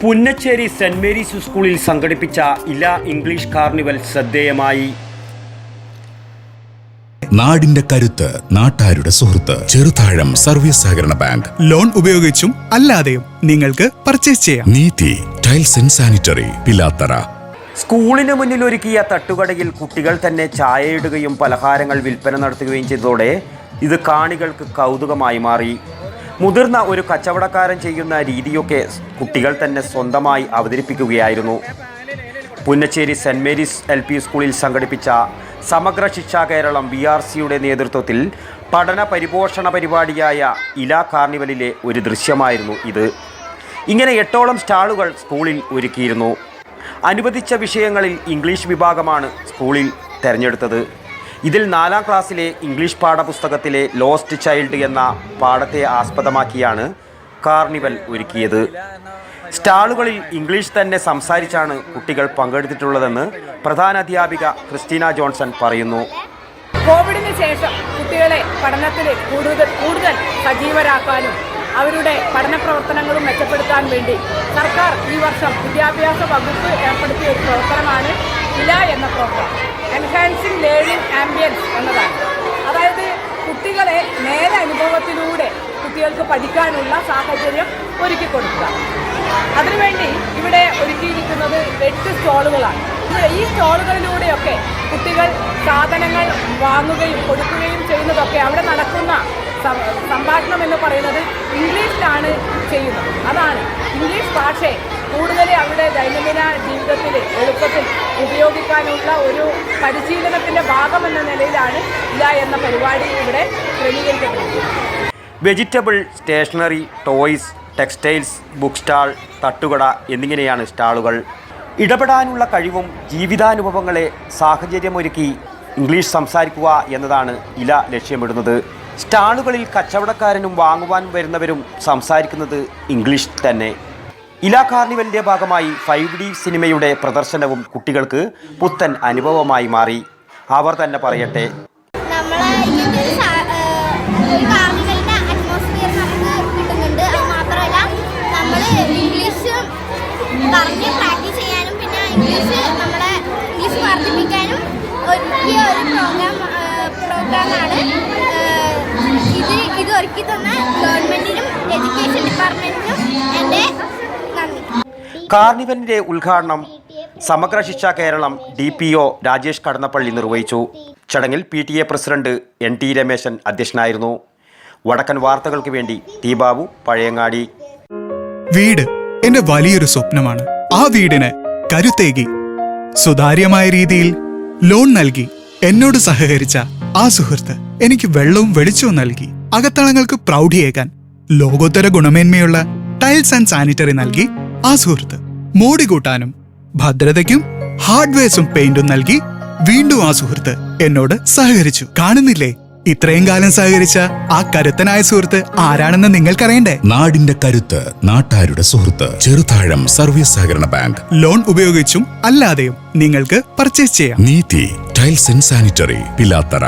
Punnachery saint Mary's സ്കൂളിൽ സംഘടിപ്പിച്ച ഇല ഇംഗ്ലീഷ് കാർണിവൽ ശ്രദ്ധേയമായി. നാടിന്റെ കരുത്ത്, നാട്ടാരുടെ സുഹൃത്ത്, ചെറുതാഴം സർവീസ് സഹകരണ ബാങ്ക്. ലോൺ ഉപയോഗിച്ചും അല്ലാതെയും നിങ്ങൾക്ക് പർച്ചേസ് ചെയ്യാം. നീതി ടൈൽസ് ആൻഡ് സാനിറ്ററി, പിലാത്തറ. സ്കൂളിന് മുന്നിൽ ഒരുക്കിയ തട്ടുകടയിൽ കുട്ടികൾ തന്നെ ചായയിടുകയും പലഹാരങ്ങൾ വിൽപ്പന നടത്തുകയും ചെയ്തതോടെ ഇത് കാണികൾക്ക് കൗതുകമായി മാറി. മുതിർന്ന ഒരു കച്ചവടക്കാരൻ ചെയ്യുന്ന രീതിയൊക്കെ കുട്ടികൾ തന്നെ സ്വന്തമായി അവതരിപ്പിക്കുകയായിരുന്നു. പുന്നച്ചേരി സെന്റ് മേരീസ് LP സ്കൂളിൽ സംഘടിപ്പിച്ച സമഗ്ര ശിക്ഷാ കേരളം VRCയുടെ നേതൃത്വത്തിൽ പഠന പരിപോഷണ പരിപാടിയായ ഇല കാർണിവലിലെ ഒരു ദൃശ്യമായിരുന്നു ഇത്. ഇങ്ങനെ 8ഓളം സ്റ്റാളുകൾ സ്കൂളിൽ ഒരുക്കിയിരുന്നു. അനുവദിച്ച വിഷയങ്ങളിൽ ഇംഗ്ലീഷ് വിഭാഗമാണ് സ്കൂളിൽ തിരഞ്ഞെടുത്തത്. ഇതിൽ 4ാം ക്ലാസ്സിലെ ഇംഗ്ലീഷ് പാഠപുസ്തകത്തിലെ ലോസ്റ്റ് ചൈൽഡ് എന്ന പാഠത്തെ ആസ്പദമാക്കിയാണ് കാർണിവൽ ഒരുക്കിയത്. സ്റ്റാളുകളിൽ ഇംഗ്ലീഷ് തന്നെ സംസാരിച്ചാണ് കുട്ടികൾ പങ്കെടുത്തിട്ടുള്ളതെന്ന് പ്രധാനാധ്യാപിക ക്രിസ്റ്റീന ജോൺസൺ പറയുന്നു. കോവിഡിന് ശേഷം കുട്ടികളെ പഠനത്തിൽ കൂടുതൽ സജീവരാക്കാനും അവരുടെ പഠന പ്രവർത്തനങ്ങളും മെച്ചപ്പെടുത്താൻ വേണ്ടി സർക്കാർ ഈ വർഷം വിദ്യാഭ്യാസ വകുപ്പ് ഏർപ്പെടുത്തിയ ഒരു പ്രവർത്തനമാണ് ഇല എന്ന പ്രോഗ്രാം. എൻഹാൻസിംഗ് ലേണിംഗ് ആംബിയൻസ് എന്നതാണ്. അതായത് കുട്ടികളെ നേരെ അനുഭവത്തിലൂടെ കുട്ടികൾക്ക് പഠിക്കാനുള്ള സാഹചര്യം ഒരുക്കി കൊടുക്കുക. അതിനുവേണ്ടി ഇവിടെ ഒരുക്കിയിരിക്കുന്നത് 8 സ്റ്റോളുകളാണ്. ഈ സ്റ്റോളുകളിലൂടെയൊക്കെ കുട്ടികൾ സാധനങ്ങൾ വാങ്ങുകയും കൊടുക്കുകയും ചെയ്യുന്നതൊക്കെ അവിടെ നടക്കുന്ന സംഭാഷണം എന്ന് പറയുന്നത് ഇംഗ്ലീഷിലാണ് ചെയ്യുന്നത്. അതാണ് ഇംഗ്ലീഷ് ഭാഷയെ കൂടുതൽ അവിടെ ദൈനംദിന ജീവിതത്തിൽ എളുപ്പത്തിൽ ഉപയോഗിക്കാനുള്ള ഒരു പരിശീലനത്തിൻ്റെ ഭാഗമെന്ന നിലയിലാണ് ഇല എന്ന പരിപാടി ഇവിടെ ക്രമീകരിക്കപ്പെട്ടിരിക്കുന്നത്. Vegetable, stationery, toys, textiles, book stall, തട്ടുകട എന്നിങ്ങനെയാണ് സ്റ്റാളുകൾ. ഇടപെടാനുള്ള കഴിവും ജീവിതാനുഭവങ്ങളെ സാഹചര്യമൊരുക്കി ഇംഗ്ലീഷ് സംസാരിക്കുക എന്നതാണ് ഇല ലക്ഷ്യമിടുന്നത്. സ്റ്റാളുകളിൽ കച്ചവടക്കാരനും വാങ്ങുവാൻ വരുന്നവരും സംസാരിക്കുന്നത് ഇംഗ്ലീഷ് തന്നെ. ഇല കാർണിവലിൻ്റെ ഭാഗമായി 5D സിനിമയുടെ പ്രദർശനവും കുട്ടികൾക്ക് പുത്തൻ അനുഭവമായി മാറി. അവർ തന്നെ പറയട്ടെ. പറഞ്ഞ് പ്രാക്ടീസ് ചെയ്യാനും പിന്നെ ഇംഗ്ലീഷ് വർദ്ധിപ്പിക്കാനും ഒരുക്കിയ ഒരു പ്രോഗ്രാമാണ് ഇത് ഒരുക്കി തന്ന ഗവൺമെന്റിനും എഡ്യൂക്കേഷൻ ഡിപ്പാർട്ട്മെന്റിനും എൻ്റെ നന്ദി. കാർണിവലിന്റെ ഉദ്ഘാടനം സമഗ്ര ശിക്ഷാ കേരളം DPO രാജേഷ് കടന്നപ്പള്ളി നിർവഹിച്ചു. ചടങ്ങിൽ PTA പ്രസിഡന്റ് NT രമേശൻ അധ്യക്ഷനായിരുന്നു. വടക്കൻ വാർത്തകൾക്ക് വേണ്ടി T ബാബു, പഴയങ്ങാടി. വീട് എന്റെ വലിയൊരു സ്വപ്നമാണ്. ആ വീടിന് കരുത്തേകി സുതാര്യമായ രീതിയിൽ ലോൺ നൽകി എന്നോട് സഹകരിച്ച ആ സുഹൃത്ത് എനിക്ക് വെള്ളവും വെളിച്ചവും നൽകി. അകത്തളങ്ങൾക്ക് പ്രൗഢിയേകാൻ ലോകോത്തര ഗുണമേന്മയുള്ള ടൈൽസ് ആൻഡ് സാനിറ്ററി നൽകി ആ സുഹൃത്ത്. മോടി കൂട്ടാനും ഭദ്രതയ്ക്കും ഹാർഡ്വെയർസും പെയിന്റും നൽകി വീണ്ടും ആ സുഹൃത്ത് എന്നോട് സഹകരിച്ചു. കാണുന്നില്ലേ, ഇത്രയും കാലം സഹകരിച്ച ആ കരുത്തനായ സുഹൃത്ത് ആരാണെന്ന് നിങ്ങൾക്കറിയണ്ടേ? നാടിന്റെ കരുത്ത്, നാട്ടാരുടെ സുഹൃത്ത്, ചെറുതാഴം സർവീസ് സഹകരണ ബാങ്ക്. ലോൺ ഉപയോഗിച്ചും അല്ലാതെയും നിങ്ങൾക്ക് പർച്ചേസ് ചെയ്യാം. നീതി ടൈൽസ് ആൻഡ് സാനിറ്ററി, പിലാത്തറ.